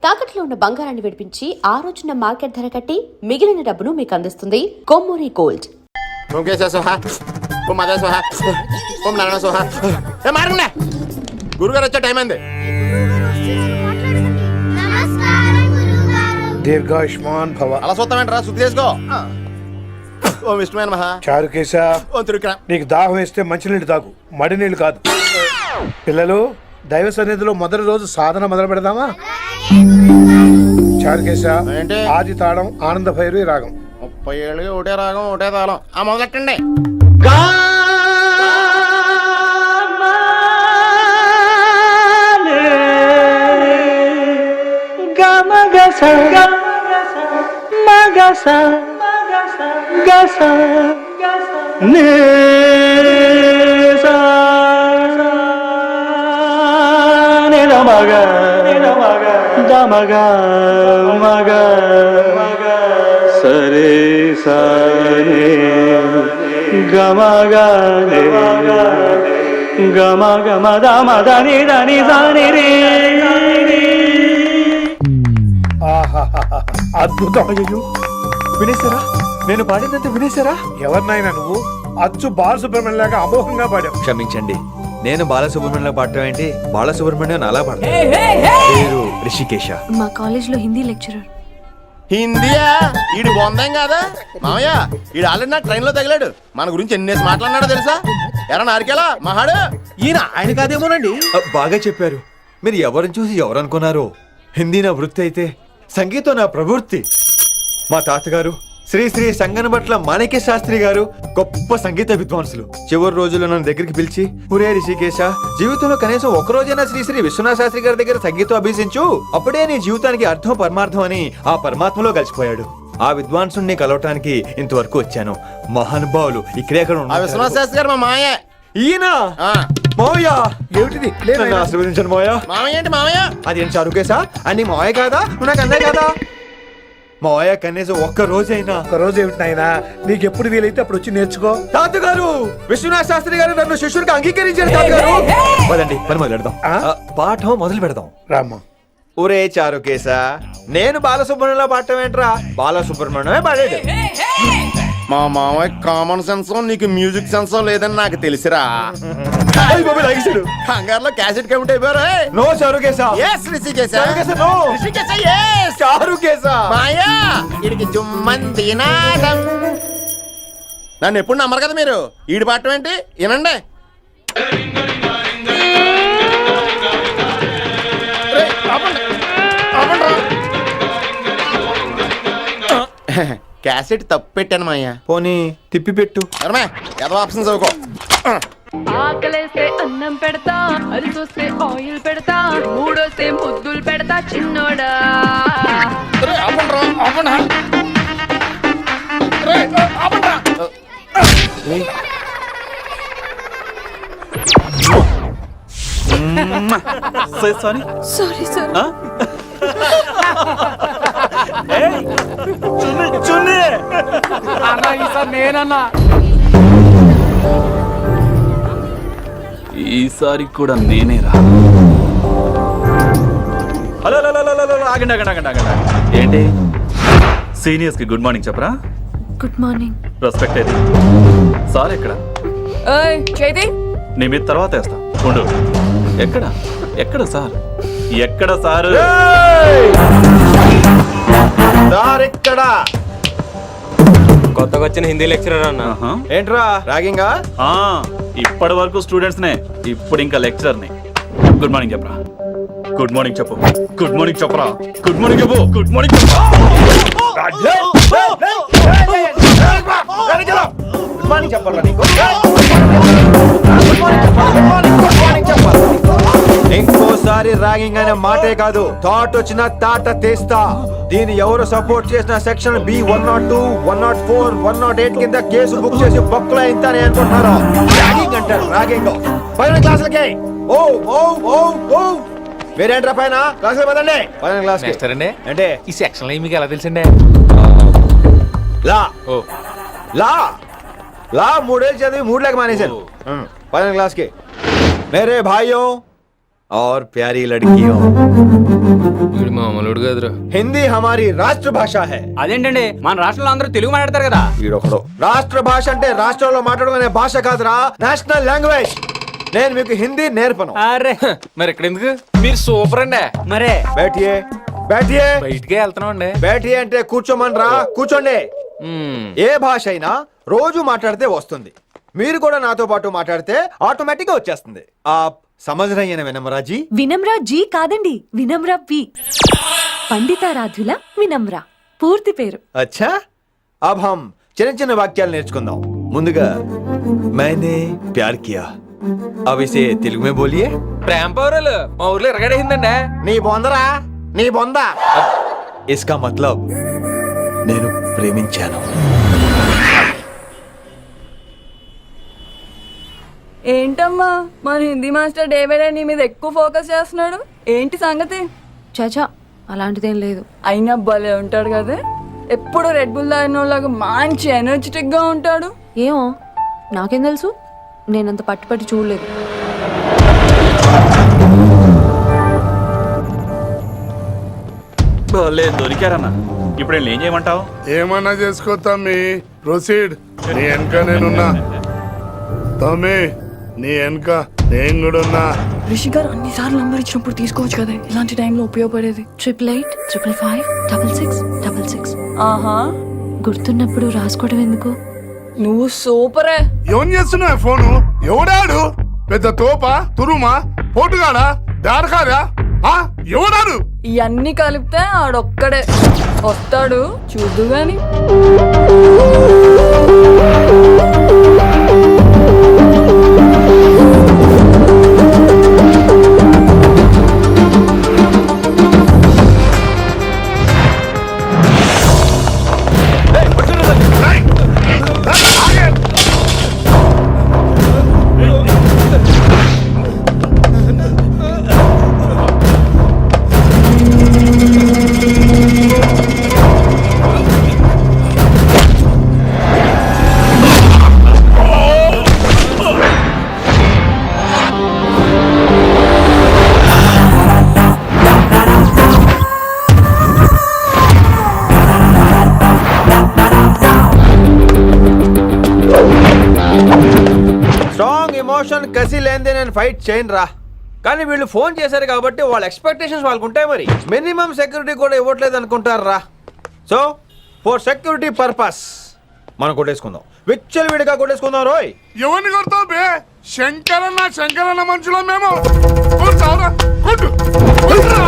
తాకట్లో ఉన్న బంగారాన్ని విడిపించి ఆ రోజున మార్కెట్ ధర కట్టి మిగిలిన డబ్బును మీకు అందిస్తుంది కొమ్మూరి గోల్డ్. గురుగారు వచ్చే టైం అయింది. దీర్ఘాయుష్మాన్ భవ. అలా చూస్తామంటారా? శుద్ధి చేసుకో. ఓం విష్ణుమైన మహా. చారుకేశ, ఓం తిరుక్రా. నీకు దాహం వేస్తే మంచినీళ్ళు తాగు, మడి నీళ్ళు కాదు. పిల్లలు, దైవ సన్నిధిలో మొదటి రోజు సాధన మొదలు పెడదామా? చారుకేశ, ఏంటి? ఆది తాళం ఆనంద భైరవి రాగం. 30 ఏళ్ళుగా ఒకటే రాగం ఒకటే తాళం. ఆ మొదలెట్టండి. సరే సరే గమ గమ గమ దమ దని దని దని రే. ఆహాహాహా, అద్భుతం. అయ్యో, వినేశారా? నేను పాడిందంటే వినేశారా? ఎవరినైనా నువ్వు అచ్చు బాలసుబ్రహ్మణ్యం లాగా అమోఘంగా పాడావు. క్షమించండి, నేను బాలసుబ్రహ్మణ్యం పాడటం ఏంటి? బాలసుబ్రహ్మణ్యం అలా పాడతాను. పేరు రిషికేశ. మా కాలేజ్ లో హిందీ లెక్చరర్. హిందీయా? ఈడు బొందేం కాదా మామయ్య? ఈడు ఆల్రెడీ నా ట్రైన్ లో తగిలాడు. మన గురించి ఎన్నేసి మాట్లాడినాడో తెలుసా? ఎరా నారికేలా మహాడు. ఈయన ఆయన కాదేమోనండి. బాగా చెప్పారు. మీరు ఎవరిని చూసి ఎవరు అనుకున్నారు? హిందీ నా వృత్తి అయితే సంగీతం నా ప్రవృత్తి. మా తాతగారు శ్రీ శ్రీ సంగనబట్ల మాణిక్య శాస్త్రి గారు గొప్ప సంగీత విద్వాంసులు. చివరి రోజుల్లో నన్ను దగ్గరికి పిలిచి, ఒరే రిషికేశ, జీవితంలో కనీసం ఒక రోజైనా శ్రీ శ్రీ విశ్వనాథ శాస్త్రి గారి దగ్గర సంగీతం అభ్యసించు, అప్పుడే నీ జీవితానికి అర్థం పరమార్థం అని ఆ పరమాత్మలో కలిసిపోయాడు. ఆ విద్వాంసుని కలవటానికి ఇంతవరకు వచ్చాను. మహానుభావులు ఇక్కడే విశ్వనాథ శాస్త్రి గారు మా మామయ్య. ఈయన మావయ్య. ఏమిటిది? నన్ను ఆశీర్వదించండి మావయ్య. మామయ్య ఏంటి మామయ్య? అదేంటి చారుకేశా? అని మావయ్య కాదా? నువ్వు నాకు అన్నయ్య కాదా? మావయ్య కనీసం ఒక్క రోజైనా. ఒక రోజు ఏమిటి నాయనా, నీకు ఎప్పుడు వీలైతే అప్పుడు వచ్చి నేర్చుకో. తాతగారు, విశ్వనాథ శాస్త్రి గారు నన్ను శిష్యుడికి అంగీకరించారు. తాతగారు, పదండి పని మొదలు పెడదాం. పాఠం మొదలు పెడదాం. రామ్మా. ఒరే చారుకేశా, నేను బాలసుబ్రహ్మణ్యంలో పాడటం ఏంట్రా? బాలసుబ్రహ్మణ్యమే పాడాడు. మా మామయ్య కామన్ సెన్స్, నీకు మ్యూజిక్ సెన్స్ లేదని నాకు తెలిసిరా. హంగార్లో క్యాసెట్ కమిట్ అయిపోయారు. No Charukesha. yes Rishikesha. No Rishikesha. yes Charukesha. మాయా ఈడికి జుమ్మంది నాదం. నన్ను ఎప్పుడు నమ్మరు కదా మీరు. ఈడి పాడటం ఏంటి? వినండి. క్యాసెట్ తప్పు పెట్టాను మాయ్యా. పోనీ తిప్పి పెట్టు. ఏదో ఆప్షన్ చదువుకో. ఆకలేస్తే అన్నం పెడతా, అరిసొస్తే ఆయిల్ పెడతా, మూడొస్తే ముద్దులు పెడతా చిన్నోడా. Sorry sir. నేనన్నా ఈసారి కూడా నేనేరా. హలో ఆగండి ఆగండి ఆగండి ఆగండి. ఏంటి సీనియర్స్ కి గుడ్ మార్నింగ్ చెప్పరా? Good morning. రెస్పెక్ట్ అయితే సార్ ఎక్కడ? చేతి నీ మీద తర్వాత వేస్తా ఉండు. ఎక్కడ ఎక్కడ సార్? ఎక్కడ సార్? ఇక్కడ కొత్తగా వచ్చిన హిందీ లెక్చరర్ అన్న. ఏంట్రా ర్యాగింగా? ఇప్పటి వరకు స్టూడెంట్స్ నే, ఇప్పుడు ఇంకా లెక్చరర్ ని. గుడ్ మార్నింగ్ చెప్పరా. గుడ్ మార్నింగ్ చెప్పు. గుడ్ మార్నింగ్ చెప్పరా. గుడ్ మార్నింగ్ చెప్పు. గుడ్ మార్నింగ్ చెప్పు. ఇంకోసారి ర్యాగింగ్ అనే మాటే కాదు, థాట్ వచ్చిన తాట తీస్తా. దీన్ని ఎవరు సపోర్ట్ చేసిన సెక్షన్ బి 102, 104, 108 కింద కేసు బుక్ చేసి బొక్కలో ఇంతనే అనుకుంటున్నారు. ర్యాగింగ్ అంటారు ర్యాగింగ్. పైన క్లాసులకి ఓ ఓ ఓ ఓ వేరేంట్రా పైన క్లాసులు పదండి. పైన క్లాస్ అంటే ఈ సెక్షన్ లో మీకు ఎలా తెలిసిండే? లా లా లా 3 ఏళ్ళు చదివి 3 లేక మానేశాను. పైన క్లాస్ కి. మేరే భాइयों, और प्यारी लड़कियों, వీడు మామూలుడు కదురా. हिंदी हमारी राष्ट्र भाषा है. అదేంటండి మన రాష్ట్రంలో అందరూ తెలుగు మాట్లాడతారు కదా. ఈడొకడు రాష్ట్ర భాష అంటే రాష్ట్రంలో మాట్లాడుకునే భాష కాదురా, నేషనల్ లాంగ్వేజ్. నేను మీకు హిందీ నేర్పను. అరే మరి ఇక్కడ ఎందుకు? మీరు సూపర్ అండి. మరే బైఠియే బైఠియే బయటికే వెళ్తున్నాం అండి. బైఠియే అంటే కూర్చోమనరా, కూర్చోండి. ఏ భాష అయినా రోజు మాట్లాడితే వస్తుంది. మీరు కూడా నాతో పాటు మాట్లాడితే ఆటోమేటిక్ గా వచ్చేస్తుంది. ఆప్ సమझ रही हैं विनम्रा जी? వినమ్రా జీ కాదండి, వినమ్రా వి. పండితారాధ్యుల వినమ్రా పూర్తి పేరు. अच्छा अब हम చిన్న చిన్న వాక్యాలు నేర్చుకుందాం. ముందుగా मैंने प्यार किया. अब इसे తెలుగు में बोलिए. ప్రేమ పౌరాలు మా ఊర్లో ఎరగడేసిందండి. నీ బొందరా, నీ బొంద. इसका मतलब నేను ప్రేమించాను. ఏంటమ్మా మన Hindi master day by day నీ మీద ఎక్కువ ఫోకస్ చేస్తున్నాడు, ఏంటి సంగతి? చాచా అలాంటిదేం లేదు. అయినా భలే ఉంటాడు కదా, ఎప్పుడు రెడ్ బుల్ తాగినోళ్ళగా మంచి ఎనర్జెటిక్ గా ఉంటాడు. ఏమో నాకేం తెలుసు, నేనంత పట్టుపట్టి చూడలేదు. లేదు దొరికారన్న. ఇప్పుడు వీళ్ళని ఏం చేయమంటావు? ఏమన్నా చేసుకో తమ్మి, ప్రొసీడ్. నీ వెనక నేనున్నా తమ్మి, నీ వెనక నేను కూడా ఉన్నా. రిషి గారు అన్నిసార్లు నంబర్ ఇచ్చినప్పుడు తీసుకోవచ్చు కదా, ఇలాంటి టైంలో ఉపయోగపడేది. 8885556666. ఆహా, గుర్తున్నప్పుడు రాసుకోవడం ఎందుకు? నువ్వు సూపరే. ఏం చేస్తున్నావు ఫోను? ఎవడాడు? పెద్ద తోప, తురుమా, పోటుగాడా, దారకారా? ఎవడాడు? ఇవన్నీ కలిపితే ఆడొక్కడే వస్తాడు, చూద్దు గాని. స్ట్రాంగ్ ఎమోషన్ కసి లేనిదే నేను ఫైట్ చేయను రా. కానీ వీళ్ళు ఫోన్ చేశారు కాబట్టి వాళ్ళ ఎక్స్పెక్టేషన్స్ వాళ్ళకు ఉంటాయి. మరి మినిమం సెక్యూరిటీ కూడా ఇవ్వట్లేదు అనుకుంటారు రా. సో ఫర్ సెక్యూరిటీ పర్పస్ మనం కొట్టేసుకుందాం, విచ్చలు విడిగా కొట్టేసుకుందాం. రోయ్ ఎవరిని కొడతావు బే? శంకరన్న మనుషులో మేము. కొట్టావురా, కొట్టు, కొట్టురా.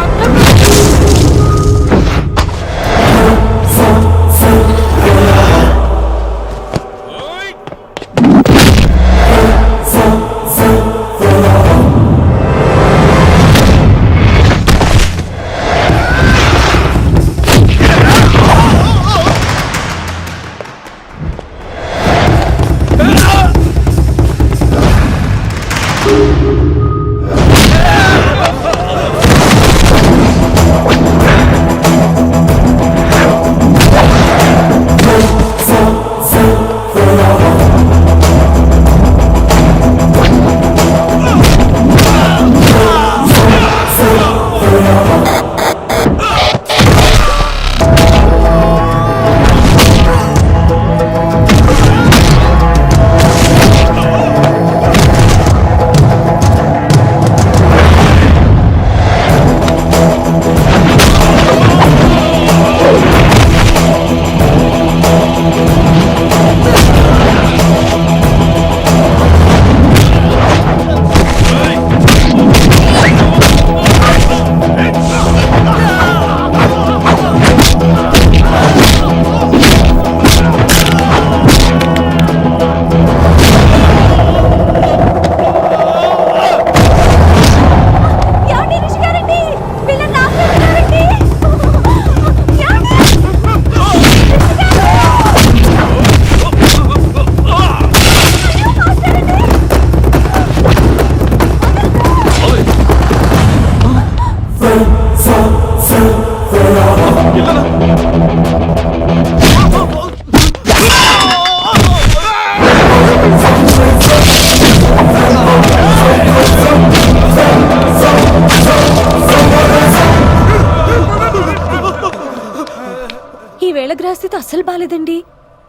నేల గ్రహస్థితి అస్సలు బాలేదండి.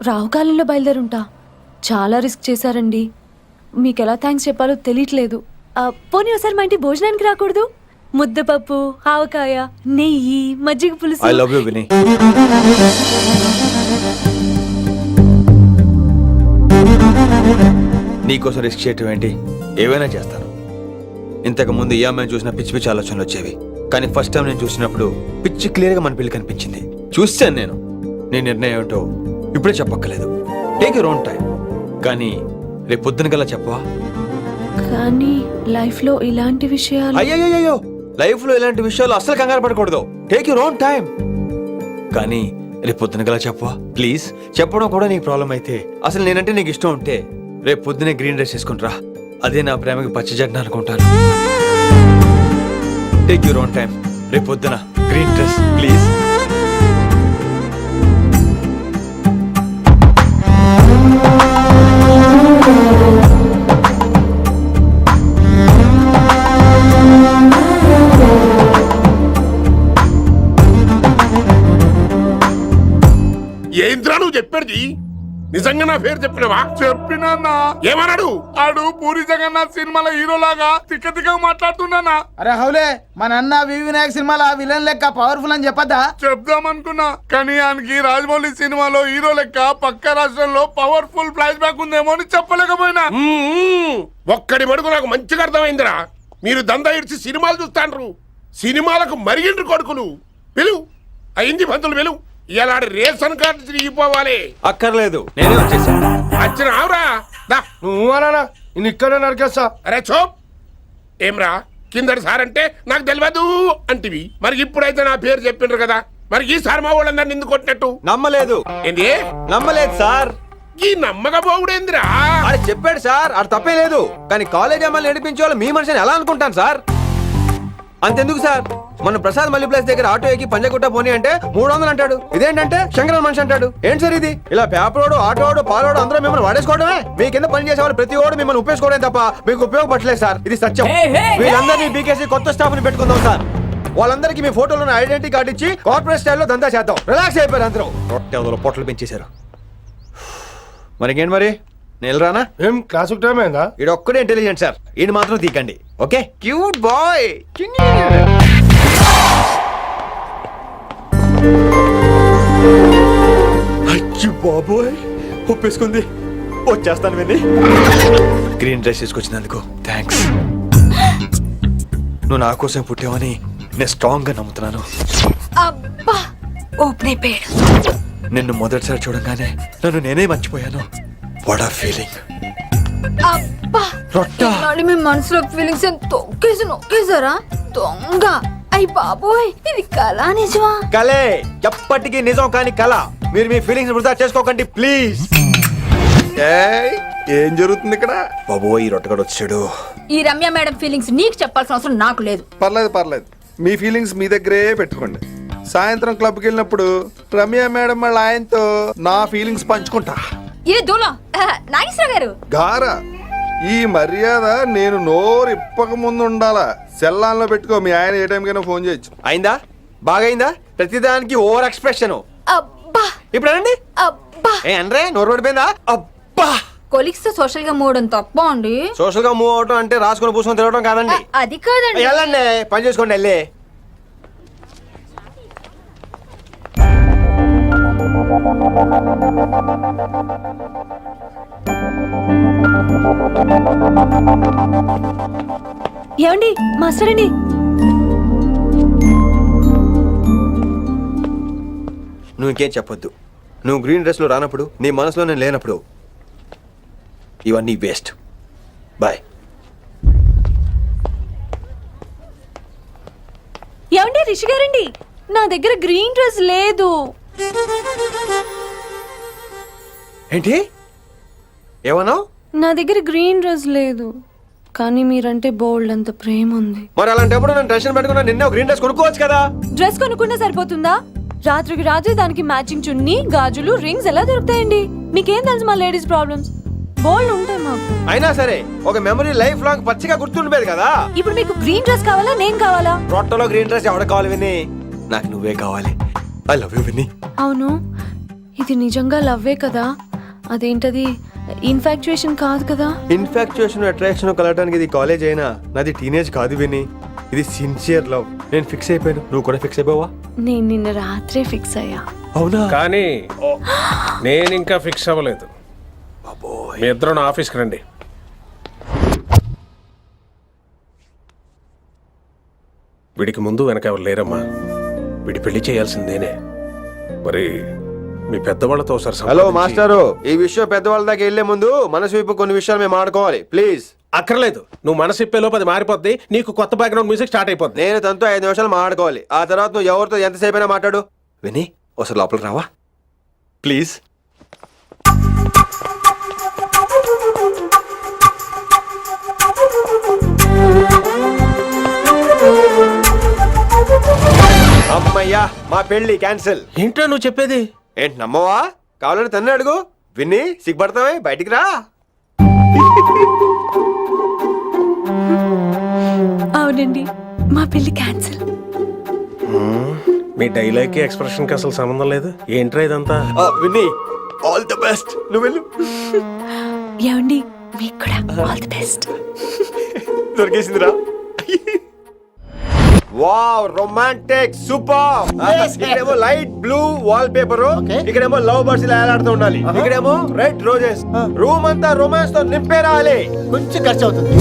రావుకాలంలో బయలుదేరుంటా. చాలా రిస్క్ చేశారండి. మీకు ఎలా థ్యాంక్స్ చెప్పాలో తెలియట్లేదు. పోనీ ఒకసారి మా ఇంటి భోజనానికి రాకూడదు? ముద్దపప్పు, ఆవకాయ, నెయ్యి, మజ్జిగ పులుసు. ఐ లవ్ యూ విని. నీకోసం రిస్క్ చేయటం ఏంటి? ఏవైనా చేస్తాను. ఇంతకు ముందు ఈ అమ్మాయిని చూసిన పిచ్చి పిచ్చి ఆలోచనలు వచ్చేవి, కానీ ఫస్ట్ టైం నేను చూసినప్పుడు పిచ్చి క్లియర్గా మన పిల్లి కనిపించింది. చూశాను నేను. నీ నిర్ణయం ఏమిటో ఇప్పుడే చెప్పక్కర్లేదు. Take your own time. కానీ రేపు పొద్దున గల చెప్పవా? కానీ లైఫ్లో ఇలాంటి విషయాలు. అయ్యో, లైఫ్ లో ఇలాంటి విషయాలు అస్సలు కంగారు పడకూడదు. Take your own time. కానీ రేపు పొద్దున గల చెప్పవా ప్లీజ్? చెప్పడం కూడా నీకు ప్రాబ్లం అయితే, అసలు నేనంటే నీకు ఇష్టం ఉంటే రేపు పొద్దునే గ్రీన్ డ్రెస్ వేసుకుంటారా. అదే నా ప్రేమకి పచ్చ జగ్న అనుకుంటాను. Take your own time. రేపు పొద్దున గ్రీన్ డ్రెస్ ప్లీజ్. ఏంద్రా నువ్వు చెప్పేది? నిజంగా నా పేరు చెప్పినవా? చెప్పినా. ఏమన్నాడు? ఆడు పూరి జగన్నాథ్ సినిమాలో హీరోలాగా తిక్క తిక్క మాట్లాడుతున్నానా? అరే హౌలే, మన అన్న వినాయక్ సినిమాలో విలన్ లెక్క పవర్ఫుల్ అని చెప్పద్దా? చెప్దామనుకున్నా, కానీ ఆయనకి రాజమౌళి సినిమాలో హీరో లెక్క పక్క రాష్ట్రంలో పవర్ఫుల్ ఫ్లాష్ బ్యాక్ ఉందేమో అని చెప్పలేకపోయినా. ఒక్కడి మడుగు నాకు మంచిగా అర్థమైందిరా. మీరు దందా ఇడిచి సినిమాలు చూస్తాండ్రు, సినిమాలకు మరిగిండ్రు కొడుకులు. పిలువు, అయింది పంతులు పిలువు. ఇలా రేషన్ కార్డు తిరిగిపోవాలి. అక్కర్లేదు, నేనే వచ్చేసాను. వచ్చిన ఆవురా. నువ్వు అనా నేను ఇక్కడ నరికేస్తా. అరే చోప్. ఏమ్రా, కిందటి సార్ అంటే నాకు తెలియదు అంటివి, మరి ఇప్పుడైతే నా పేరు చెప్పిండ్రు కదా, మరి ఈసారి మా వాళ్ళందరినీ ఎందుకు కొట్టినట్టు? నమ్మలేదు. ఏంది? నమ్మలేదు సార్. ఈ నమ్మకపోవుడేందిరా? ఆడ చెప్పాడు సార్, ఆడ తప్పే లేదు. కానీ కాలేజ్ అమ్మాయిని నడిపించే వాళ్ళు మీ మనిషిని ఎలా అనుకుంటాను సార్? అంతెందుకు సార్, మన ప్రసాద్ మల్లి ప్లేస్ దగ్గర ఆటో ఎక్కి పంజగుట్ట పోనీ అంటే 300 అంటాడు. ఇదేంటంటే శంకరన్ మనిషి అంటాడు. ఏంటి సార్ ఇది? ఇలా పేపరోడు, ఆటోడు, పాలోడు అందరూ మిమ్మల్ని వాడేసుకోవడమే. మీ కింద పని చేసే వాళ్ళు ప్రతి ఓడు మిమ్మల్ని ఉపయోగించుకోవడం తప్ప మీకు ఉపయోగపడలేదు సార్. ఇది సత్యం. వీళ్ళందరినీ బీకేసి కొత్త స్టాఫ్ ని పెట్టుకుందాం సార్. వాళ్ళందరికీ మీ ఫోటోలో ఐడెంటిటీ కార్డు ఇచ్చి కార్పొరేట్ స్టైల్లో దందా చేద్దాం. రిలాక్స్ అయిపోయారు అందరూ. పొట్టలు పెంచేశారు. మరికేంటి మరి? నేను రానా? ఏం క్లాస్ టైం అయిందా? ఈడు ఒక్కడే ఇంటెలిజెంట్ సార్, ఈయన మాత్రం తీకండి. ఓకే? Cute boy. బాబోయ్, ఒప్పేసుకుంది. వచ్చేస్తాను విని. గ్రీన్ డ్రెస్ తీసుకొచ్చినందుకు థ్యాంక్స్. నువ్వు నా కోసం పుట్టావని నేను స్ట్రాంగ్ గా నమ్ముతున్నాను. అబ్బా, ఓపెన్ అయిపోయాడు. నిన్ను మొదటిసారి చూడంగానే నన్ను నేనే మర్చిపోయాను. వాట్ ఆ ఫీలింగ్. అబ్బా, రొట్టా. మీ మనసులో ఫీలింగ్స్ తొక్కేసి నొక్కేసారా దొంగ? అయ్యి బాబోయ్, ఇది కళ నిజమా? కలే, ఎప్పటికీ నిజం కాని కళ. మీరు మీ ఫీలింగ్స్ వృధా చేసుకోకండి ప్లీజ్. ఏం జరుగుతుంది ఇక్కడ? బాబోయ్, ఈ రొట్టగడు వచ్చాడు. ఈ రమ్య మేడం ఫీలింగ్స్ నీకు చెప్పాల్సిన అవసరం నాకు లేదు. పర్లేదు, మీ ఫీలింగ్స్ మీ దగ్గరే పెట్టుకోండి. సాయంత్రం క్లబ్కి వెళ్ళినప్పుడు రమ్య మేడం వాళ్ళ ఆయనతో నా ఫీలింగ్స్ పంచుకుంటా. ఇది దూలం నాగేశ్వర గారు. గారా, ఈ మర్యాద నేను నోరు ఇప్పక ముందు ఉండాలా. సెల్లాన్లో పెట్టుకో, మీ ఆయన ఏ టైం కైనా ఫోన్ చేయొచ్చు. అయిందా? బాగైందా? ప్రతిదానికి ఓవర్ ఎక్స్ప్రెషన్. అబ్బా ఇప్పుడు అనండి. అబ్బా, ఏ అనరే, నోరు పడిపోయిందా? అబ్బా. కొలిక్స్ తో సోషల్ గా మూవడం తప్ప అండి. సోషల్ గా మూవ్ అవటం అంటే రాసుకొని పూసుకొని తిరగడం కాదండి. అది కాదండి. వెళ్ళండి, పని చేసుకోండి. వెళ్ళి ఏమండి, మాస్టర్ అండి. నువ్వు ఇంకేం చెప్పొద్దు. నువ్వు గ్రీన్ డ్రెస్ లో రానప్పుడు, నీ మనసులో నేను లేనప్పుడు ఇవన్నీ వేస్ట్. బాయ్. ఏమండి రిషి గారండి, నా దగ్గర గ్రీన్ డ్రెస్ లేదు. ఏంటి ఏమన్నావు? నా దగ్గర గ్రీన్ డ్రెస్ లేదు, కానీ మీరంటే బోల్డ్ అంత ప్రేమ ఉంది. మరి అలాంటప్పుడు నేను టెన్షన్ పెట్టుకున్నా, నిన్నే గ్రీన్ డ్రెస్ కొనుక్కోవచ్చు కదా. డ్రెస్ కొనుక్కున్నా సరిపోతుందా? రాత్రికి రాత్రి దానికి మ్యాచింగ్ చున్నీ, గాజులు, రింగ్స్ ఎలా దొరుకుతాయండి? మీకేం తెలుసు మా లేడీస్ ప్రాబ్లమ్స్? బోల్డ్ ఉంటాయి మాకు. అయినా సరే ఒక మెమరీ లైఫ్ లాంగ్ పచ్చిగా గుర్తుండిపోయేది కదా. ఇప్పుడు మీకు గ్రీన్ డ్రెస్ కావాలా, నేను కావాలా? రొట్టలో గ్రీన్ డ్రెస్ ఎవడ కావాలి విని? నాకు నువ్వే కావాలి. ఐ లవ్ యూ విని. అవును, ఇది నిజంగా లవ్వే కదా? అదేంటది ఇన్ఫాక్చుయేషన్ కాదు కదా? ఇన్ఫాక్చుయేషన్ అట్రాక్షన్ కలగడానికి ఇది కాలేజ్ అయినా నాది టీనేజ్ కాదు విని. ఇది సిన్సియర్ లవ్. నేను ఫిక్స్ అయిపోయాను. నువ్వు కూడా ఫిక్స్ అయిపోవా? నేను నిన్న రాత్రే ఫిక్స్ అయ్యా. అవునా? కానీ నేను ఇంకా ఫిక్స్ అవ్వలేదు. మీ ఇద్దరు నా ఆఫీస్కి రండి. వీడికి ముందు వెనక ఎవరు లేరమ్మా. వీడి పెళ్లి చేయాల్సిందేనే. మరి మీ పెద్దవాళ్ళతో ఒకసారి హలో సంప్రదించి- మాస్టారు, ఈ విషయం పెద్దవాళ్ళ దాకా వెళ్లే ముందు మనసు వైపు కొన్ని విషయాలు మేము ఆడుకోవాలి ప్లీజ్. అక్కర్లేదు. నువ్వు మనసు ఇప్పేలోపు అది మారిపోద్ది. నీకు కొత్త బ్యాక్గ్రౌండ్ మ్యూజిక్ స్టార్ట్ అయిపోద్ది. నేను తనతో 5 నిమిషాలు మాట్లాడుకోవాలి. ఆ తర్వాత నువ్వు ఎవరితో ఎంతసేపు అయినా మాట్లాడు. విని ఒకసారి లోపలికి రావా ప్లీజ్? అమ్మయ్యా, మా పెళ్లి క్యాన్సిల్. ఏంటో నువ్వు చెప్పేది? ఏంటి నమ్మవా? కావాలని తన్నే అడుగు. విన్ని సిగ్గుపడతావే, బయటికి రా. అవునండి, మా పెళ్లి క్యాన్సిల్. మీ డైలాగ్ కి ఎక్స్ప్రెషన్ కి అసలు సంబంధం లేదు. ఏంట్రా ఇదంతా? విన్ని ఆల్ ది బెస్ట్. నువ్వు వెళ్ళు. ఏమండి, మీకు కూడా ఆల్ ది బెస్ట్. దొరికేసిందిరా. Wow, romantic, super. ఇక్కడేమో లైట్ బ్లూ వాల్ పేపర్, ఇక్కడేమో లవ్ బర్డ్స్ ఇలా ఏలాడుతూ ఉండాలి, ఇక్కడేమో రెడ్ రోజెస్. రూమ్ అంతా రొమాన్స్ తో నింపే రావాలి. కొంచెం ఖర్చు అవుతుంది.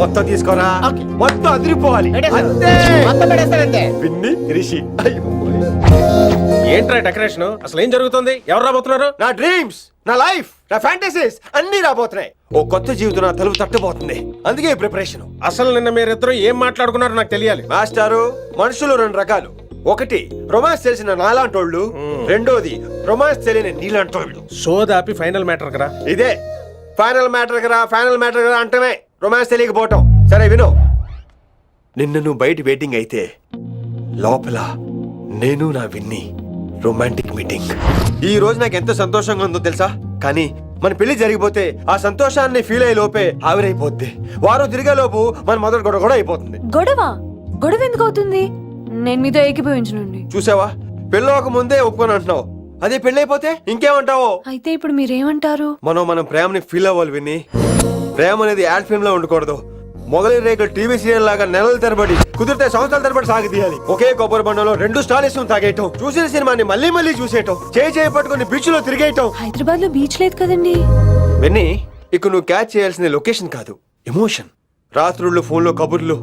మొత్తం తీసుకోరా. మొత్తం అదిరిపోవాలి. అంతే. మొత్తం పడేస్తానంతే. విన్ని రిషి. ఏంట్రా డెకరేషన్? అసలు ఏం జరుగుతుంది? ఎవరు రాబోతున్నారు? నా డ్రీమ్స్, నా లైఫ్, నా ఫ్యాంటసీస్ అన్ని రాబోతున్నాయి. ఓ కొత్త జీవితం నా తలుపు తట్టబోతుంది. అందుకే ప్రిపరేషన్. అసలు నిన్న మీరిద్దరు ఏం మాట్లాడుకున్నారో నాకు తెలియాలి. మాస్టారు, మనుషులు 2 రకాలు. ఒకటి రొమాన్స్ తెలిసిన నాలాంటోళ్ళు, రెండోది రొమాన్స్ తెలియని నీలాంటోళ్ళు. సోదాపి ఫైనల్ మ్యాటర్ కదా. ఇదే ఫైనల్ మ్యాటర్ కదా. ఫైనల్ మ్యాటర్ కదా అంటమే రొమాన్స్ తెలియకపోవటం. సరే విను, నిన్న నువ్వు బయట వెయిటింగ్ అయితే లోపల నేను నా విన్ని రొమాంటిక్ మీటింగ్. ఈ రోజు నాకు ఎంత సంతోషంగా ఉందో తెలుసా? కానీ మన పెళ్లి జరిగిపోతే ఆ సంతోషాన్ని ఫీల్ అయ్యే లోపే ఆవిరైపోద్ది. వారం తిరిగే లోపు మన మొదటి గొడవ కూడా అయిపోతుంది. గొడవ గొడవ ఎందుకు అవుతుంది? నేను మీతో ఏకీభవించనండి. చూసావా, పెళ్ళవక ముందే ఒప్పుకొని అంటున్నావు. అదే పెళ్ళైపోతే ఇంకేమంటావు? అయితే ఇప్పుడు మీరేమంటారు? మనం ప్రేమని ఫీల్ అవ్వాలి విని. ప్రేమ అనేది యాడ్ ఫిల్మ్ లో ఉండకూడదు. మొగలి రేకులు టీవీ సీరియల్ లాగా నెలల తరబడి, కుదిరితే సంవత్సరాల తరబడి సాగదీయాలి. ఒకే కొబ్బరి బండలో 2 స్టాలిస్ తాగేయటం, చూసిన సినిమాని మళ్ళీ మళ్ళీ చూసేయటం, చేయి పట్టుకుని బీచ్ లో తిరిగేయటం. హైదరాబాద్ లో బీచ్ లేదు కదండి. విన్ని, ఇక నువ్వు క్యాచ్ చేయాల్సిన లొకేషన్ కాదు, ఎమోషన్. రాత్రుళ్ళు ఫోన్లో కబుర్లు,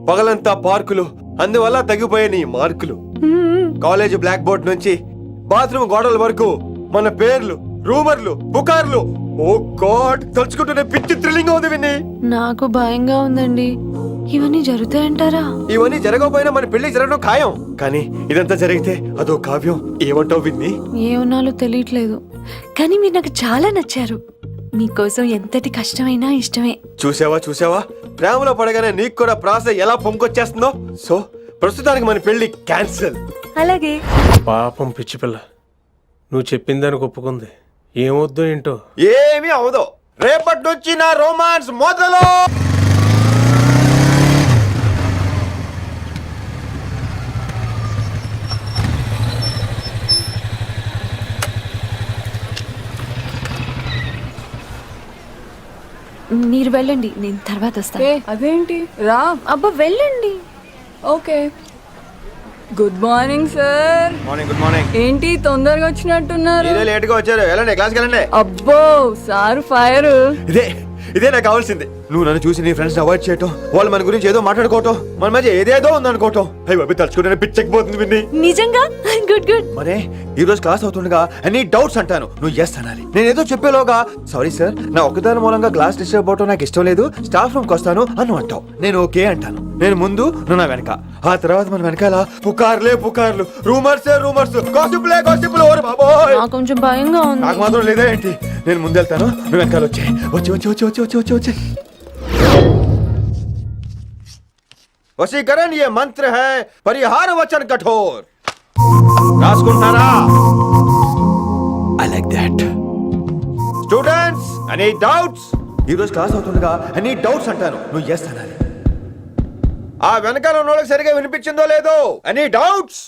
పగలంతా పార్కులు, అందువల్ల తగ్గిపోయే నీ మార్కులు. కాలేజ్ బ్లాక్ బోర్డ్ నుంచి బాత్రూమ్ గోడల వరకు మన పేర్లు, రూమర్లు, పుకార్లు. ఓ గాడ్, తలుచుకుంటూనే పిచ్చి థ్రిల్లింగ్ ఉంది విన్ని. నాకు భయంగా ఉందండి. ఇవన్నీ జరుగుతాయంటారా? ఇవన్నీ జరగకపోయినా మన పెళ్లి జరగడం ఖాయం. కానీ ఇదంతా జరిగితే అదో కావ్యం. ఏమంటావు విన్ని? ఏమన్నాలో తెలియట్లేదు, కానీ మీరు నాకు చాలా నచ్చారు. మీకోసం ఎంతటి కష్టమైనా ఇష్టమే. చూసావా, ప్రేమలో పడగానే నీకు కూడా ప్రాస ఎలా పొంకొచ్చేస్తుందో. సో ప్రస్తుతానికి మన పెళ్లి క్యాన్సిల్. అలాగే. పాపం పిచ్చి పిల్ల, నువ్వు చెప్పిందని ఒప్పుకుంది. ఏమొద్దు ఏంటో. ఏమీ అవదు. రేపటి నుంచి నా రొమాన్స్ మొదలు. మీరు వెళ్ళండి, నేను తర్వాత వస్తాను. అదేంటి రా. అబ్బా వెళ్ళండి. Okay. Good morning sir. Morning. Good morning. ఏంటి తొందరగా వచ్చినట్టున్నారు? లేట్ గా వచ్చారు. వెళ్ళండి, క్లాస్కి వెళ్ళండి. అబ్బో సార్ ఫైర్. ఇదే నాకు కావాల్సింది. నువ్వు నన్ను చూసి నీ ఫ్రెండ్స్ అవాయిడ్ చేయటం, వాళ్ళు మన గురించి ఏదో మాట్లాడుకోవటం, మన మధ్య ఏదేదో ఉందనుకోవటం. అయ్యి బాబు, తలుచుకుంటే పిచ్చెక్కిపోతుంది విన్ని. నిజంగా గుడ్. మరే ఈ రోజు క్లాస్ అవుతుండగా ఎనీ డౌట్స్ అంటాను, నువ్వు ఎస్ అనాలి. నేను ఏదో చెప్పేలోగా సారీ సార్, నా ఒకదాని మూలంగా క్లాస్ డిస్టర్బ్ అవటం నాకు ఇష్టం లేదు, స్టాఫ్ రూమ్ కి వస్తాను అని అంటావు. నేను ఓకే అంటాను. నేను ముందు, నువ్వు నా వెనక. ఆ తర్వాత మన వెనకాల పుకార్లు, రూమర్స్, గాసిప్లే. ఓరి బాబోయ్, నాకు కొంచెం భయంగా ఉంది. నాకు మాత్రం లేదా ఏంటి? నేను ముందెళ్తాను, నువ్వు వెనకాల వచ్చే. వశీకరణ ये मंत्र है, परिहार वचन कठोर. రాసుకుంటారా? I like that. Students, any doubts? ఈ రోజు క్లాస్ అవుతుండగా ఎనీ డౌట్స్ అంటాను, నువ్వు ఎస్ అనాలి. ఆ వెనకాల ఉన్న వాళ్ళకి సరిగా వినిపించిందో లేదో? Any doubts?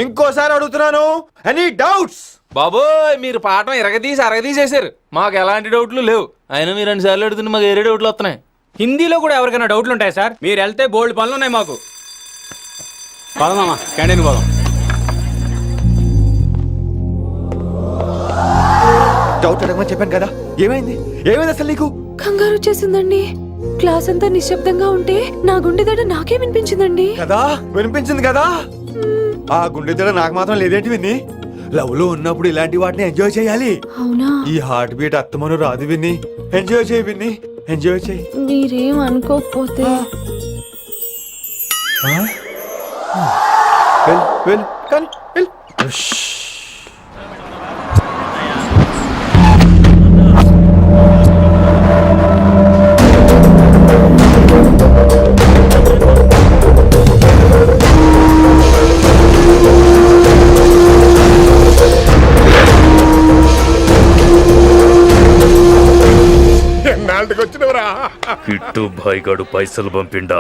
ఇంకోసారి అడుగుతున్నాను, ఎనీ డౌట్స్? బాబోయ్ మీరు పాఠం అరగదీసేశారు. మాకు ఎలాంటి డౌట్లు లేవు. అయినా మీరు 2 సార్లు అడుగుతుంటే మాకు ఏరే డౌట్లు వస్తున్నాయి. హిందీలో కూడా ఎవరికైనా డౌట్లు ఉంటాయి సార్? మీరు వెళ్తే బోల్డ్ పనులు ఉన్నాయి మాకు. పదమామా క్యాంటీన్ పోదాం. డౌట్ అడగమని చెప్పాను కదా, ఏమైంది అసలు నీకు? కంగారు వచ్చేసిందండి. క్లాస్ అంతా నిశ్శబ్దంగా ఉంటే నా గుండె దడ నాకే వినిపించిందండి. కదా వినిపించింది కదా, ఆ గుండె దడ నాకు మాత్రం లేదేంటి విన్ని? లవ్ లో ఉన్నప్పుడు ఇలాంటి వాటిని ఎంజాయ్ చేయాలి. అవునా? ఈ హార్ట్ బీట్ అత్తమను రాదు విన్ని. ఎంజాయ్ చేయి విన్ని, ఎంజాయ్ చేయి. మీరేం అనుకోకపోతే వెల్ కానీ వెల్. ఎన్నాళ్ళకి వచ్చినవరా కిట్టు భాయ్ గడు పైసలు పంపిండా?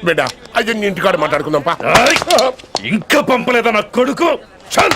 బిడ్డ అయ్యో ఇంటికాడ మాట్లాడుకుందాం పా. ఇంకా పంపలేదా నా కొడుకు? చల్